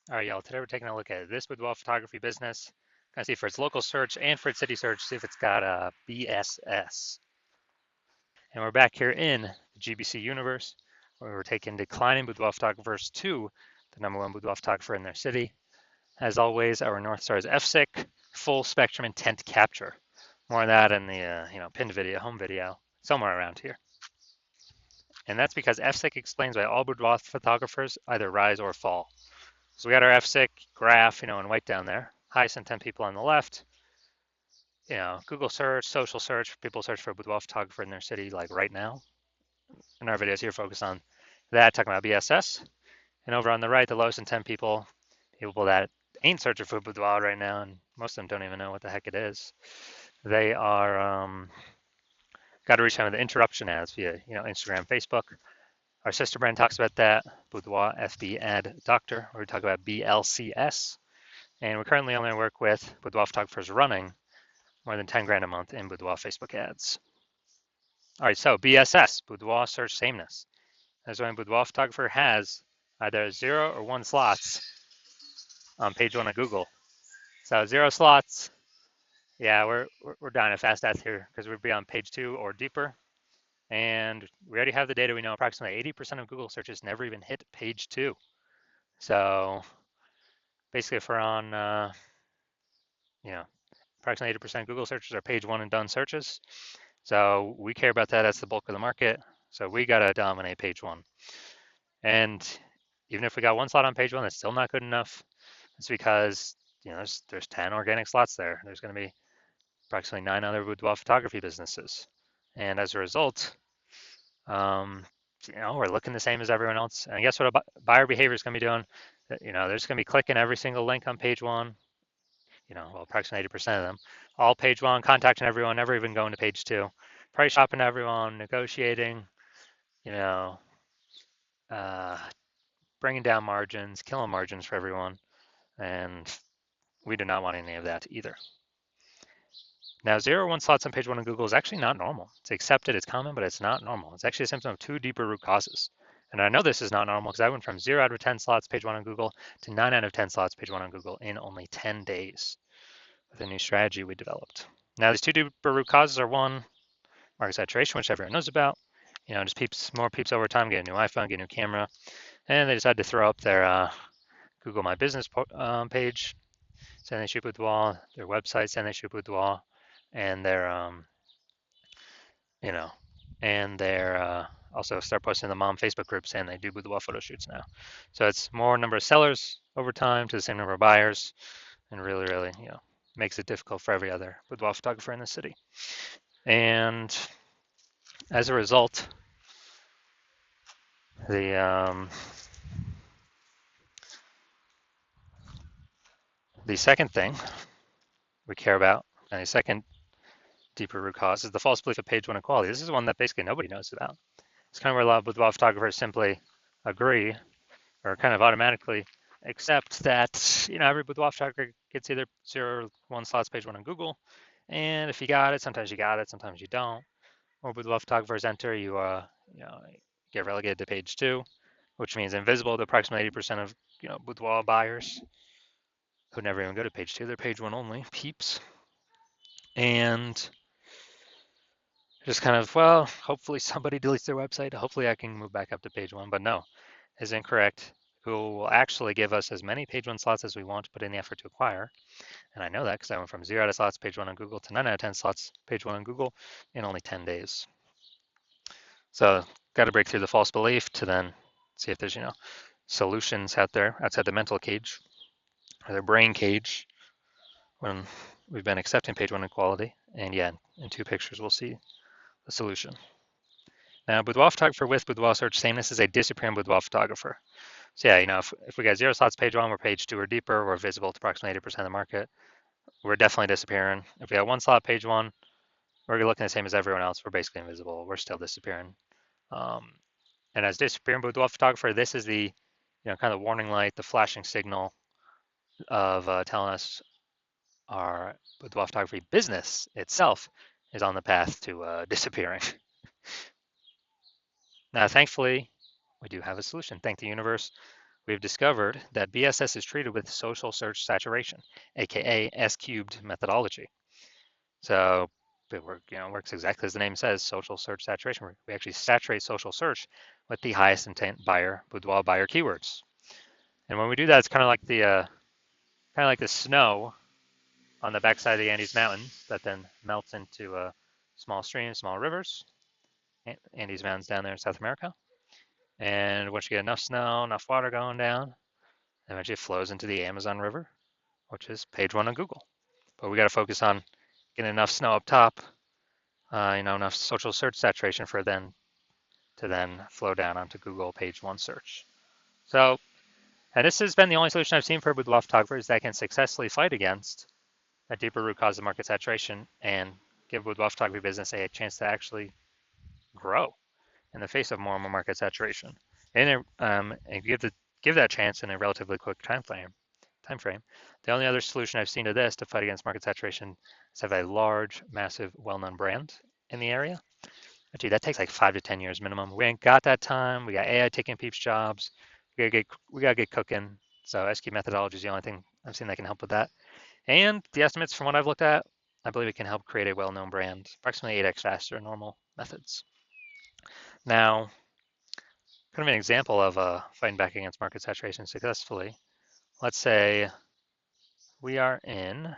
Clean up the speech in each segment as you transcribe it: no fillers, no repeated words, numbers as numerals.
All right, y'all. Today we're taking a look at this boudoir photography business. Gonna see for its local search and for its city search, see if it's got a BSS. And we're back here in the GBC universe, where we're taking declining boudoir photographers to the #1 boudoir photographer in their city. As always, our North Star is FSIC, full spectrum intent capture. More of that in the pinned video, home video, somewhere around here. And that's because FSIC explains why all boudoir photographers either rise or fall. So we got our FSIC graph, in white down there. Highest intent people on the left. Google search, social search, people search for a boudoir photographer in their city, like right now. And our videos here focus on that, talking about BSS. And over on the right, the lowest intent people that ain't searching for boudoir right now, and most of them don't even know what the heck it is. They are got to reach out with the interruption ads via, Instagram, Facebook. Our sister brand talks about that, Boudoir FB Ad Doctor, where we talk about BLCS. And we currently only work with boudoir photographers running more than 10 grand a month in boudoir Facebook ads. All right, so BSS, boudoir search sameness. That's when a boudoir photographer has either 0 or 1 slots on page 1 of Google. So 0 slots, yeah, we're dying a fast death here because we'd be on page 2 or deeper. And we already have the data. We know approximately 80% of Google searches never even hit page 2. So basically, if we're on, approximately 80% Google searches are page 1 and done searches. So we care about that. That's the bulk of the market. So we got to dominate page 1. And even if we got 1 slot on page 1, that's still not good enough. It's because, there's 10 organic slots there. There's going to be approximately 9 other boudoir photography businesses. And as a result, we're looking the same as everyone else. And guess what buyer behavior is going to be doing? They're just going to be clicking every single link on page 1. Approximately 80% of them. All page 1, contacting everyone, never even going to page 2. Price shopping everyone, negotiating, bringing down margins, killing margins for everyone. And we do not want any of that either. Now, 0 or 1 slots on page 1 of Google is actually not normal. It's accepted, it's common, but it's not normal. It's actually a symptom of 2 deeper root causes. And I know this is not normal because I went from 0 out of 10 slots page 1 on Google to 9 out of 10 slots page 1 on Google in only 10 days with a new strategy we developed. Now, these 2 deeper root causes are 1, market saturation, which everyone knows about. Just more peeps over time, get a new iPhone, get a new camera. And they decided to throw up their Google My Business page, saying they shoot boudoir, their website saying they shoot boudoir, and their also start posting in the mom Facebook group saying they do boudoir photo shoots now. So it's more number of sellers over time to the same number of buyers, and really, really, makes it difficult for every other boudoir photographer in the city. And as a result, the second thing we care about, and the second deeper root cause, is the false belief of page 1 equality. This is one that basically nobody knows about. It's kind of where a lot of boudoir photographers simply agree or kind of automatically accept that, every boudoir photographer gets either 0 or 1 slots page 1 on Google. And if you got it, sometimes you got it, sometimes you don't. Or boudoir photographers enter, you get relegated to page 2, which means invisible to approximately 80% of, boudoir buyers who never even go to page 2. They're page 1 only, peeps. And just kind of, well, hopefully somebody deletes their website. Hopefully I can move back up to page 1, but no, is incorrect. Google will actually give us as many page 1 slots as we want to put in the effort to acquire. And I know that because I went from 0 out of slots page 1 on Google to 9 out of 10 slots page 1 on Google in only 10 days. So got to break through the false belief to then see if there's, solutions out there outside the mental cage or the brain cage when we've been accepting page 1 equality. And yeah, in 2 pictures, we'll see the solution. Now, boudoir photographer with boudoir search sameness is a disappearing boudoir photographer. So yeah, if we got 0 slots page 1, we're page 2 or deeper, we're visible to approximately 80% of the market. We're definitely disappearing. If we got 1 slot page 1, we're looking the same as everyone else. We're basically invisible. We're still disappearing. And as disappearing boudoir photographer, this is the, kind of warning light, the flashing signal of telling us our boudoir photography business itself is on the path to disappearing. Now, thankfully, we do have a solution. Thank the universe. we've discovered that BSS is treated with social search saturation, aka S-cubed methodology. So it works exactly as the name says, social search saturation. We actually saturate social search with the highest intent buyer, boudoir buyer keywords. And when we do that, it's kind of like the snow on the backside of the Andes Mountains that then melts into small streams, small rivers. Andes Mountains down there in South America. And once you get enough snow, enough water going down, eventually it flows into the Amazon River, which is page one on Google. But we got to focus on getting enough snow up top, enough social search saturation for then to then flow down onto Google page one search. So, and this has been the only solution I've seen for boudoir photographers that can successfully fight against a deeper root cause of market saturation and give boudoir photography business a chance to actually grow in the face of more and more market saturation, and give that chance in a relatively quick time frame. The only other solution I've seen to this to fight against market saturation is have a large, massive, well-known brand in the area. But dude, that takes like 5 to 10 years minimum. We ain't got that time. We got AI taking people's jobs. We gotta get cooking. So SQ methodology is the only thing I've seen that can help with that. And the estimates from what I've looked at, I believe it can help create a well-known brand approximately 8x faster than normal methods. Now, kind of an example of fighting back against market saturation successfully. Let's say we are in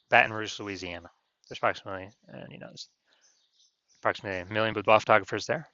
Baton Rouge, Louisiana. There's approximately, there's approximately 1 million boudoir photographers there.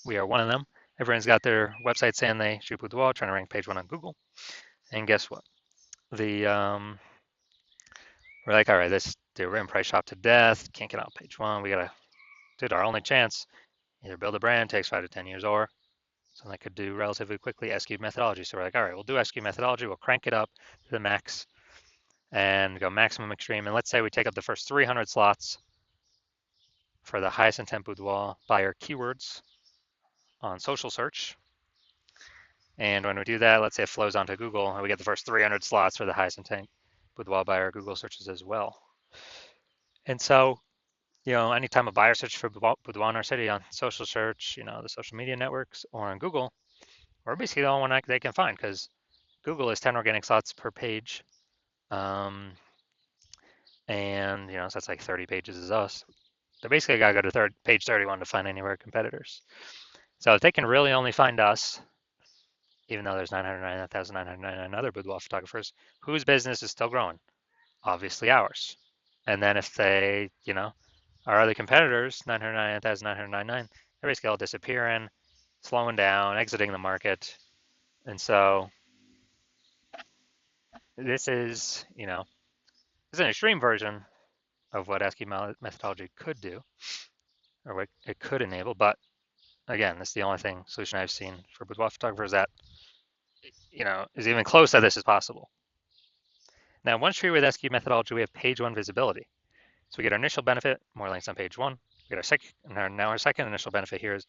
We are one of them. Everyone's got their website saying they shoot boudoir, trying to rank page one on Google. And guess what? We're like, all right, we're in price shop to death. Can't get on page one. Dude, our only chance, either build a brand, takes 5 to 10 years, or something that could do relatively quickly, S-cube methodology. So we're like, all right, we'll do S-cube methodology. We'll crank it up to the max and go maximum extreme. And let's say we take up the first 300 slots for the highest intent boudoir buyer keywords on social search. And when we do that, let's say it flows onto Google, and we get the first 300 slots for the highest intent boudoir buyer Google searches as well. And so, anytime a buyer searches for boudoir in our city on social search, the social media networks, or on Google, we're basically the only one they can find because Google is 10 organic slots per page. And, so that's like 30 pages is us. They basically got to go to page 31 to find any of our competitors. So if they can really only find us, even though there's 999,999 other boudoir photographers, whose business is still growing? Obviously ours. And then if they, our other competitors, 999,999, they're basically all disappearing, slowing down, exiting the market. And so this is, an extreme version of what SQ methodology could do, or what it could enable. But again, this is the only solution I've seen for boudoir photographers that, is even close to this is possible. Now, once treated with SQ methodology, we have page one visibility. So we get our initial benefit, more links on page one. We get our second initial benefit here is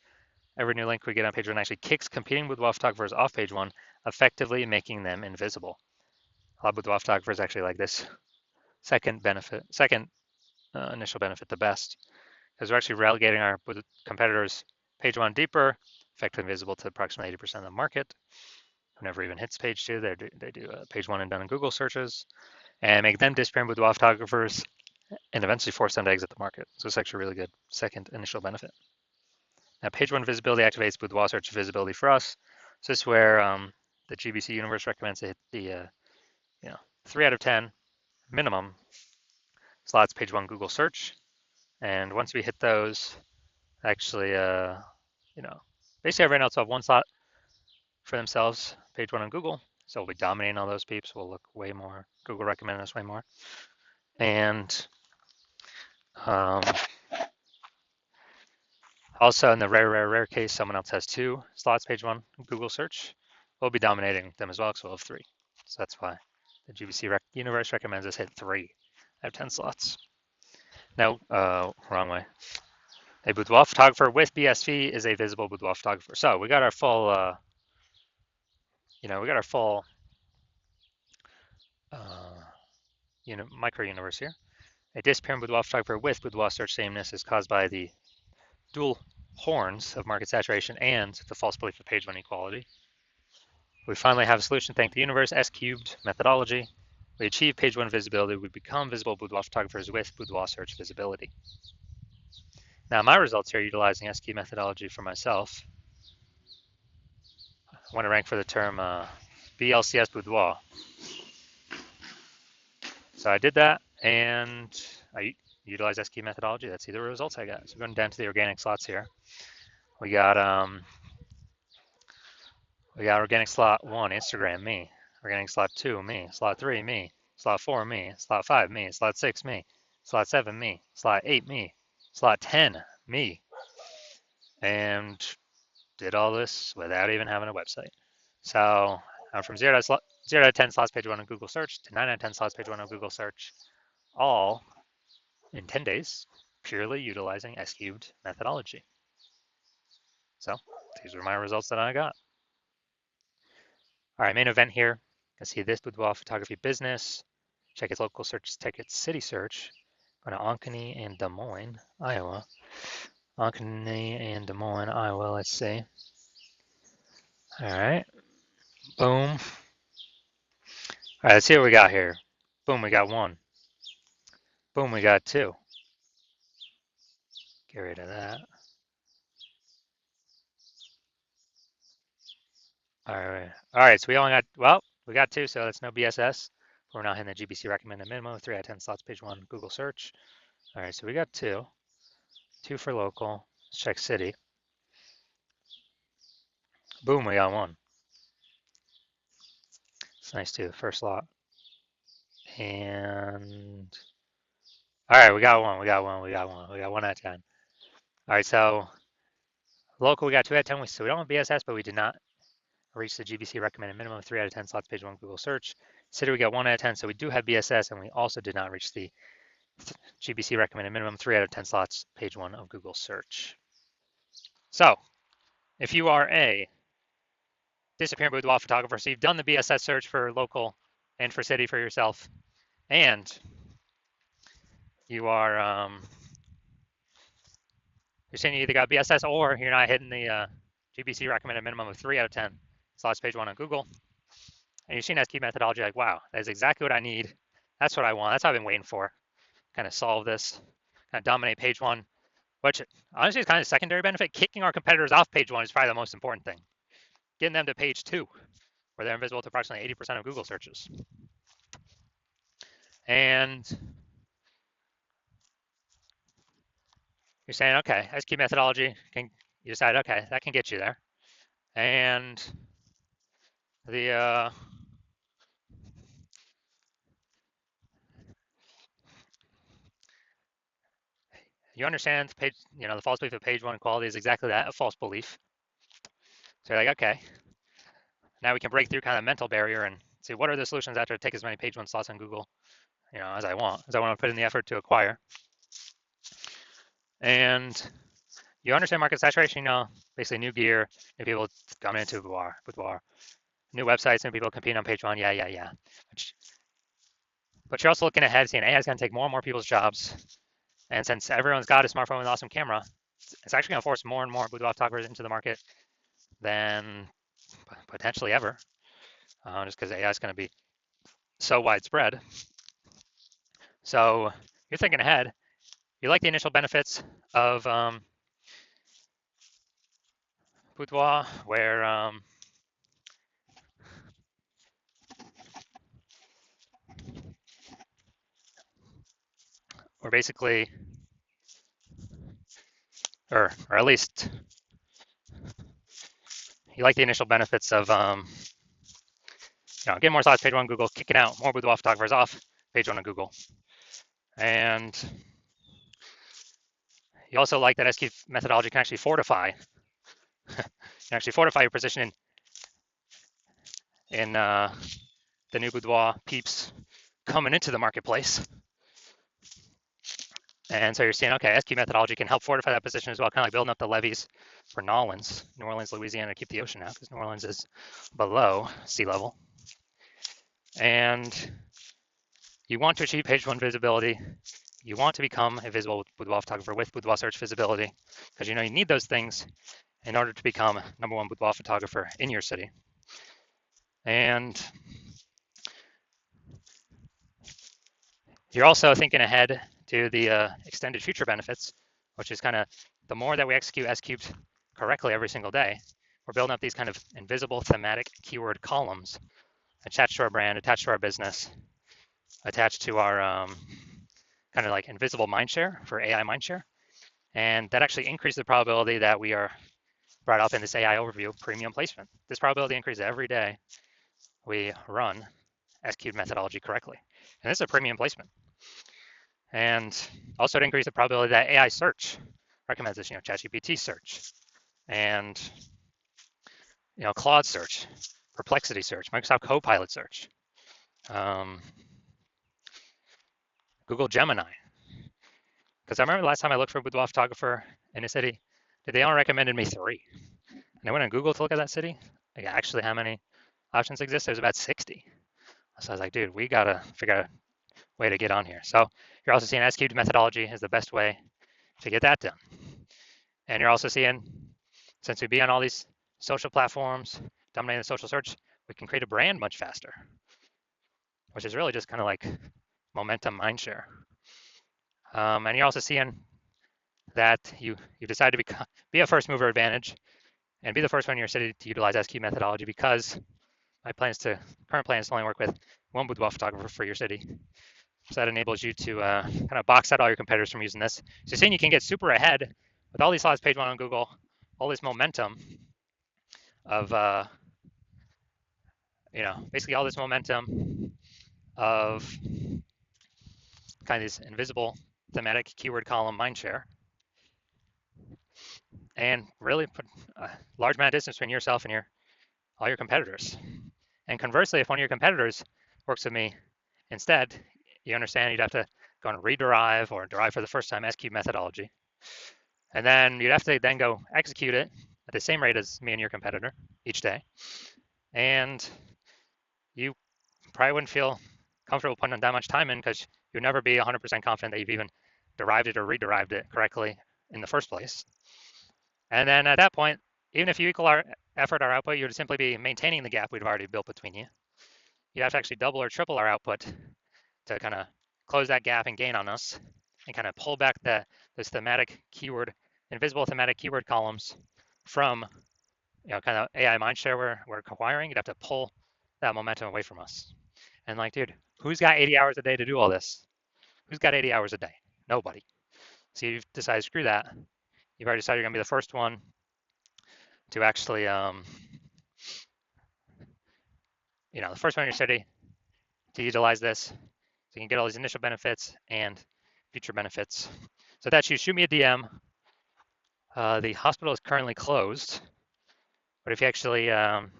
every new link we get on page one actually kicks competing boudoir photographers off page one, effectively making them invisible. A lot of boudoir photographers actually like this second initial benefit the best, because we're actually relegating our competitors page one deeper, effectively visible to approximately 80% of the market, who never even hits page two. They do page one and done in Google searches, and make them disappearing boudoir photographers, and eventually force them to exit the market. So it's actually a really good second initial benefit. Now, page one visibility activates boudoir search visibility for us. So this is where the GBC universe recommends to hit the 3 out of 10 minimum slots page one Google search. And once we hit those, actually, basically everyone else will have one slot for themselves, page one on Google. So we'll be dominating all those peeps. We'll look way more. Google recommended us way more. And also in the rare case, someone else has 2 slots, page one Google search. We'll be dominating them as well, because we'll have 3. So that's why the GBC universe recommends us hit 3 out of 10 slots. No, wrong way. A boudoir photographer with BSV is a visible boudoir photographer. So we got our full, micro universe here. A disappearing boudoir photographer with boudoir search sameness is caused by the dual horns of market saturation and the false belief of page one equality, We finally have a solution, thank the universe, S-cubed methodology. We achieve page one visibility. We become visible boudoir photographers with boudoir search visibility. Now my results here utilizing S-cubed methodology for myself. I want to rank for the term BLCS boudoir. So I did that and I utilized S-cubed methodology. Let's see the results I got. So going down to the organic slots here. We got organic slot 1, Instagram, me. Organic slot 2, me. Slot 3, me. Slot 4, me. Slot 5, me. Slot 6, me. Slot 7, me. Slot 8, me. Slot 10, me. And did all this without even having a website. So I'm from 0 to 10 slots page 1 on Google search to 9 out of 10 slots page 1 on Google search, all in 10 days, purely utilizing S-cubed methodology. So these were my results that I got. All right, main event here. You can see this boudoir photography business. Check its local search ticket city search. Go to Ankeny and Des Moines, Iowa. Ankeny and Des Moines, Iowa, let's see. All right, boom. All right, let's see what we got here. Boom, we got 1. Boom, we got 2. Get rid of that. All right, so we only got, well, we got 2, so that's no BSS. We're not hitting the GBC recommended minimum, 3 out of 10 slots, page 1, Google search. All right, so we got 2. 2 for local. Let's check city. Boom, we got 1. It's nice too, first slot. And all right, we got 1. We got 1 out of 10. All right, so local, we got 2 out of 10. So we don't have BSS, but we did not reach the GBC recommended minimum, 3 out of 10 slots, page 1, Google search. City, we got 1 out of 10, so we do have BSS, and we also did not reach the GBC recommended minimum, 3 out of 10 slots, page 1 of Google search. So if you are a disappearing boudoir photographer, so you've done the BSS search for local and for city for yourself, and you are you're saying you either got BSS or you're not hitting the GBC recommended minimum of 3 out of 10 slots, page 1 on Google, and you've seen S-cubed methodology, like, wow, that's exactly what I need. That's what I want. That's what I've been waiting for. Kind of solve this, kind of dominate page 1, which honestly is kind of secondary benefit. Kicking our competitors off page 1 is probably the most important thing. Getting them to page 2, where they're invisible to approximately 80% of Google searches. And you're saying, okay, S-cubed methodology, you decide, okay, that can get you there. And the you understand the page, the false belief of page 1 quality is exactly that, a false belief. So you're like, okay, now we can break through kind of the mental barrier and see what are the solutions after take as many page 1 slots on Google, as I want to put in the effort to acquire. And you understand market saturation, basically new gear, new people coming into Boudoir, new websites, new people competing on page 1, yeah. But you're also looking ahead, seeing AI is going to take more and more people's jobs. And since everyone's got a smartphone with an awesome camera, it's actually going to force more and more boudoir photographers into the market than potentially ever, just because AI is going to be so widespread. So you're thinking ahead. You like the initial benefits of boudoir, where basically, or at least you like the initial benefits of getting more slots page 1 on Google, kicking out more boudoir photographers off page 1 on Google. And you also like that S-cubed methodology can actually fortify your position in the new boudoir peeps coming into the marketplace. And so you're seeing, okay, S-cubed methodology can help fortify that position as well, kind of like building up the levees for New Orleans, Louisiana, to keep the ocean out, because New Orleans is below sea level. And you want to achieve page 1 visibility. You want to become a visible boudoir photographer with boudoir search visibility, because you need those things in order to become #1 boudoir photographer in your city. And you're also thinking ahead to the extended future benefits, which is kind of the more that we execute S cubed correctly every single day, we're building up these kind of invisible thematic keyword columns attached to our brand, attached to our business, attached to our kind of like invisible mindshare for AI mindshare. And that actually increases the probability that we are brought up in this AI overview premium placement. This probability increases every day we run S cubed methodology correctly. And this is a premium placement. And also to increase the probability that AI search recommends this, ChatGPT search and Claude search, Perplexity search, Microsoft Copilot search, um, Google Gemini. Because I remember the last time I looked for a boudoir photographer in a city, they only recommended me 3. And I went on Google to look at that city. Like, actually, how many options exist? There's about 60. So I was like, dude, we gotta figure out a way to get on here. So you're also seeing S-cubed methodology is the best way to get that done. And you're also seeing, since we be on all these social platforms, dominating the social search, we can create a brand much faster, which is really just kind of like momentum mindshare. And you're also seeing that you decide to be a first mover advantage and be the first one in your city to utilize SQ methodology, because my current plan is to only work with one boudoir photographer for your city. So that enables you to kind of box out all your competitors from using this. So you're saying you can get super ahead with all these slots page 1 on Google, all this momentum of basically all this momentum of kind of this invisible thematic keyword column mindshare, and really put a large amount of distance between yourself and all your competitors. And conversely, if one of your competitors works with me instead, you understand you'd have to go and rederive or derive for the first time SQ methodology. And then you'd have to then go execute it at the same rate as me and your competitor each day. And you probably wouldn't feel comfortable putting that much time in, because you'd never be 100% confident that you've even derived it or rederived it correctly in the first place. And then at that point, even if you equal our effort, our output, you would simply be maintaining the gap we've already built between you. You have to actually double or triple our output to kind of close that gap and gain on us, and kind of pull back this thematic keyword, invisible thematic keyword columns from kind of AI mindshare we're acquiring. You'd have to pull that momentum away from us. And like, dude, who's got 80 hours a day to do all this? Who's got 80 hours a day? Nobody. So you've decided, screw that. You've already decided you're gonna be the first one to actually, the first one in your city to utilize this, so you can get all these initial benefits and future benefits. So that's you. Shoot me a DM. The hospital is currently closed, but if you actually, when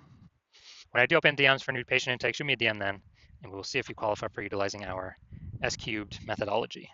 I do open DMs for new patient intake, shoot me a DM then, and we'll see if you qualify for utilizing our S-cubed methodology.